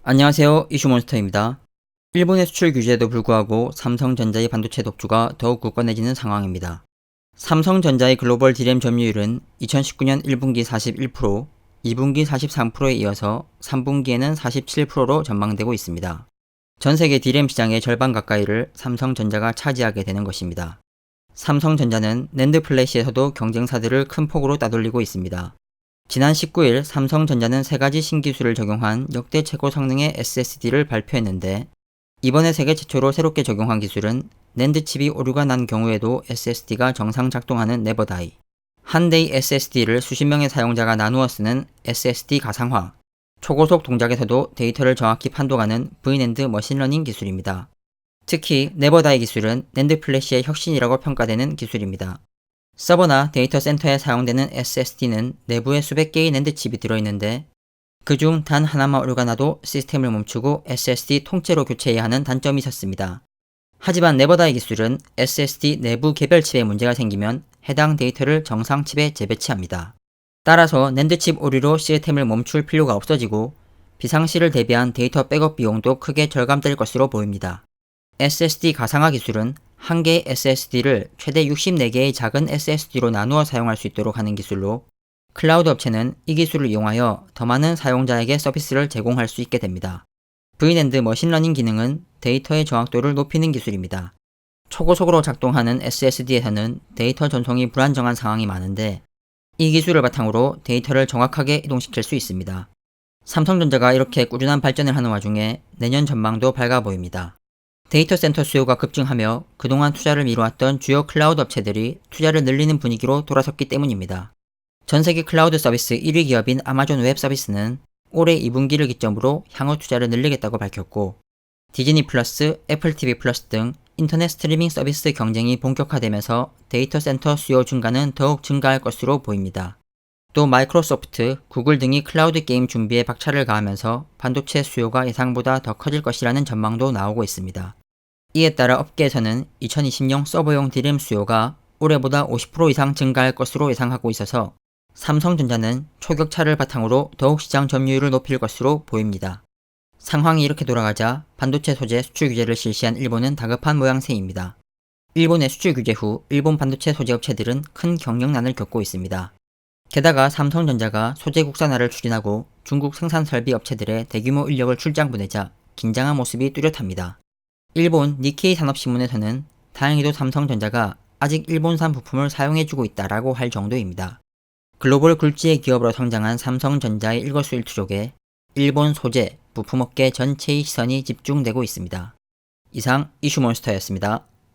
안녕하세요. 이슈몬스터입니다. 일본의 수출 규제에도 불구하고 삼성전자의 반도체 독주가 더욱 굳건해지는 상황입니다. 삼성전자의 글로벌 D램 점유율은 2019년 1분기 41%, 2분기 43%에 이어서 3분기에는 47%로 전망되고 있습니다. 전세계 D램 시장의 절반 가까이를 삼성전자가 차지하게 되는 것입니다. 삼성전자는 낸드 플래시에서도 경쟁사들을 큰 폭으로 따돌리고 있습니다. 지난 19일 삼성전자는 3가지 신기술을 적용한 역대 최고 성능의 SSD를 발표했는데, 이번에 세계 최초로 새롭게 적용한 기술은 낸드 칩이 오류가 난 경우에도 SSD가 정상 작동하는 네버다이, 한 대의 SSD를 수십 명의 사용자가 나누어 쓰는 SSD 가상화, 초고속 동작에서도 데이터를 정확히 판독하는 V낸드 머신러닝 기술입니다. 특히 네버다이 기술은 낸드 플래시의 혁신이라고 평가되는 기술입니다. 서버나 데이터 센터에 사용되는 SSD는 내부에 수백 개의 낸드 칩이 들어있는데, 그중 단 하나만 오류가 나도 시스템을 멈추고 SSD 통째로 교체해야 하는 단점이 있었습니다. 하지만 네버다이 기술은 SSD 내부 개별 칩에 문제가 생기면 해당 데이터를 정상 칩에 재배치합니다. 따라서 낸드 칩 오류로 시스템을 멈출 필요가 없어지고 비상시를 대비한 데이터 백업 비용도 크게 절감될 것으로 보입니다. SSD 가상화 기술은 한 개의 SSD를 최대 64개의 작은 SSD로 나누어 사용할 수 있도록 하는 기술로, 클라우드 업체는 이 기술을 이용하여 더 많은 사용자에게 서비스를 제공할 수 있게 됩니다. V낸드 머신러닝 기능은 데이터의 정확도를 높이는 기술입니다. 초고속으로 작동하는 SSD에서는 데이터 전송이 불안정한 상황이 많은데, 이 기술을 바탕으로 데이터를 정확하게 이동시킬 수 있습니다. 삼성전자가 이렇게 꾸준한 발전을 하는 와중에 내년 전망도 밝아 보입니다. 데이터 센터 수요가 급증하며 그동안 투자를 미뤄왔던 주요 클라우드 업체들이 투자를 늘리는 분위기로 돌아섰기 때문입니다. 전세계 클라우드 서비스 1위 기업인 아마존 웹 서비스는 올해 2분기를 기점으로 향후 투자를 늘리겠다고 밝혔고, 디즈니 플러스, 애플 TV 플러스 등 인터넷 스트리밍 서비스 경쟁이 본격화되면서 데이터 센터 수요 증가는 더욱 증가할 것으로 보입니다. 또 마이크로소프트, 구글 등이 클라우드 게임 준비에 박차를 가하면서 반도체 수요가 예상보다 더 커질 것이라는 전망도 나오고 있습니다. 이에 따라 업계에서는 2020년 서버용 D램 수요가 올해보다 50% 이상 증가할 것으로 예상하고 있어서 삼성전자는 초격차를 바탕으로 더욱 시장 점유율을 높일 것으로 보입니다. 상황이 이렇게 돌아가자 반도체 소재 수출 규제를 실시한 일본은 다급한 모양새입니다. 일본의 수출 규제 후 일본 반도체 소재 업체들은 큰 경영난을 겪고 있습니다. 게다가 삼성전자가 소재 국산화를 추진하고 중국 생산 설비 업체들의 대규모 인력을 출장 보내자 긴장한 모습이 뚜렷합니다. 일본 니케이 산업신문에서는 다행히도 삼성전자가 아직 일본산 부품을 사용해주고 있다라고 할 정도입니다. 글로벌 굴지의 기업으로 성장한 삼성전자의 일거수일투족에 일본 소재, 부품업계 전체의 시선이 집중되고 있습니다. 이상 이슈몬스터였습니다.